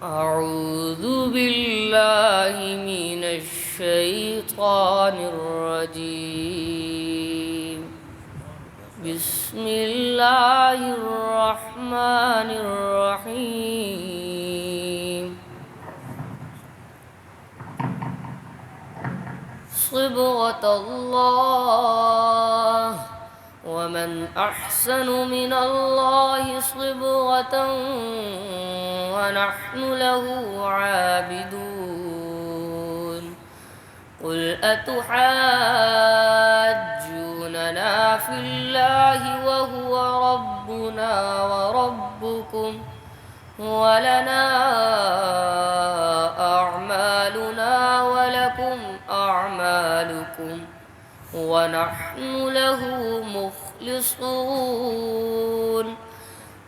أعوذ بالله من الشيطان الرجيم. بسم الله الرحمن الرحيم. صبغة الله ومن أحسن من الله صبغة ونحن له عابدون. قل أتحاجوننا في الله وهو ربنا وربكم ولنا أعمالنا ولكم أعمالكم ونحن له مخلصون.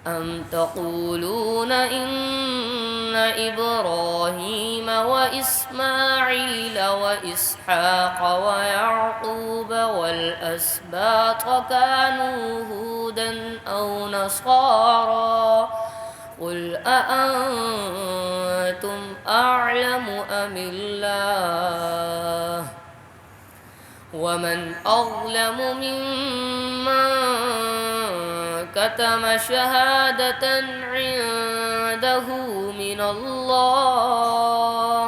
أم تقولون إن إبراهيم وإسماعيل وإسحاق ويعقوب والأسباط كانوا هودا أو نصارى؟ قل أأنتم أعلم أم الله؟ ومن أظلم ممن كتم شهادة عنده من الله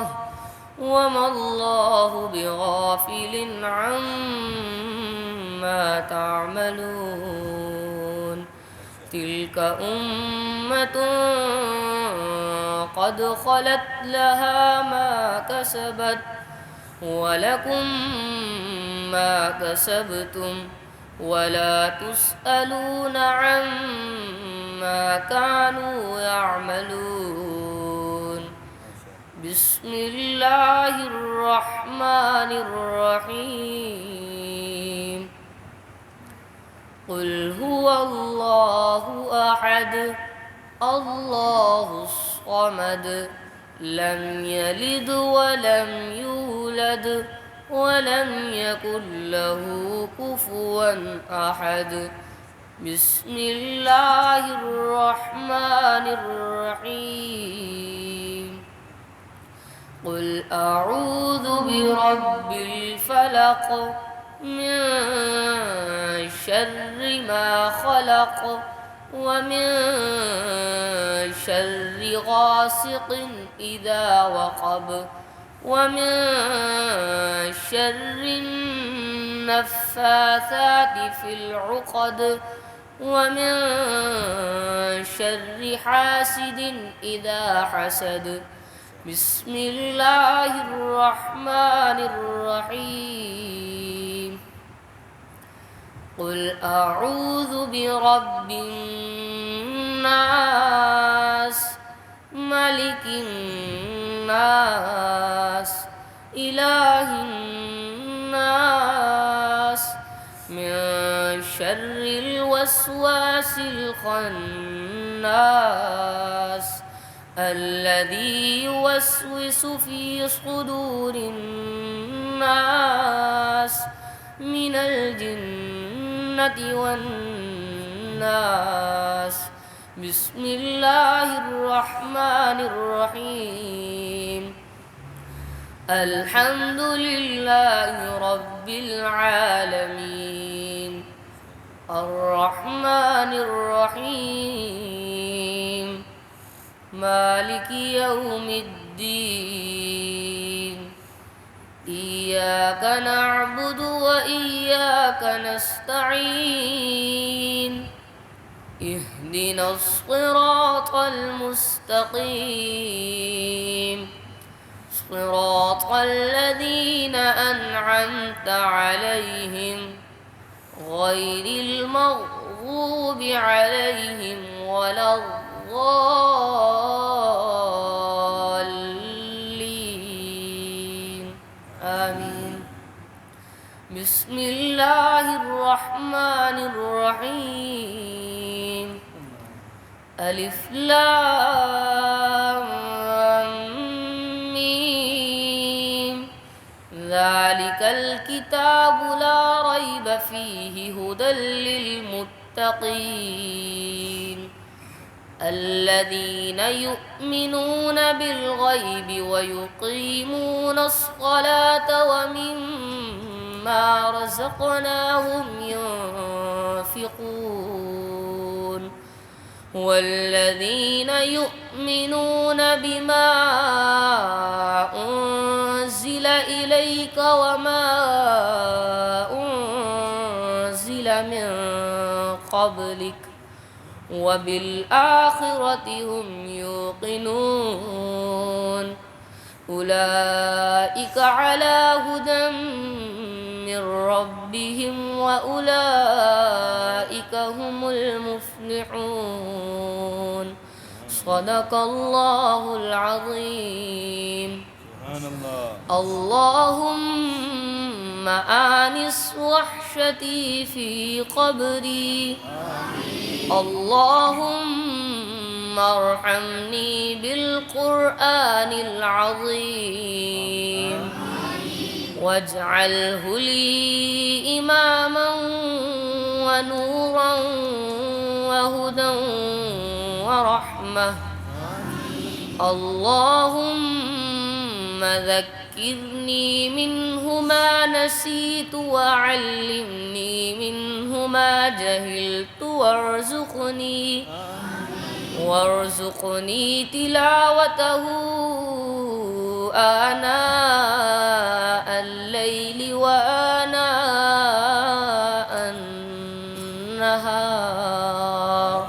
وما الله بغافل عما تعملون. تلك أمة قد خلت لها ما كسبت ولكم ما كسبتم ولا تسألون عما كانوا يعملون. بسم الله الرحمن الرحيم. قل هو الله أحد الله الصمد لم يلد ولم يولد ولم يكن له كفوا أحد. بسم الله الرحمن الرحيم. قل أعوذ برب الفلق من شر ما خلق ومن شر غاسق إذا وقب ومن شر النفاثات في العقد ومن شر حاسد إذا حسد. بسم الله الرحمن الرحيم. قل أعوذ برب الناس ملك الناس إله الناس من شر الوسواس الخناس الذي يوسوس في صدور الناس من الجنة والناس. بسم الله الرحمن الرحيم. الحمد لله رب العالمين الرحمن الرحيم مالك يوم الدين إياك نعبد وإياك نستعين اهدنا الصراط المستقيم صراط الذين أنعمت عليهم غير المغضوب عليهم ولا الضالين آمين. بسم الله الرحمن الرحيم. ألف لام ميم ذلك الكتاب لا ريب فيه هدى للمتقين الذين يؤمنون بالغيب ويقيمون الصلاة ومما رزقناهم ينفقون والذين يؤمنون بما أنزل إليك وما أنزل من قبلك وبالآخرة هم يوقنون أولئك على هدى من ربهم وأولئك هم المفلحون صدق الله العظيم. سبحان الله. اللهم آنس وحشتي في قبري. اللهم ارحمني بالقرآن العظيم واجعله لي إماما ونورا وهدى ورحمة. اللهم ذكرني منه ما نسيت وعلمني منه ما جهلت وارزقني تلاوته آناء الليل وآناء النهار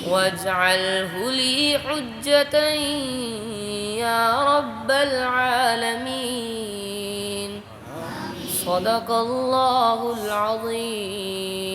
واجعله لي حجة يا رب العالمين. صدق الله العظيم.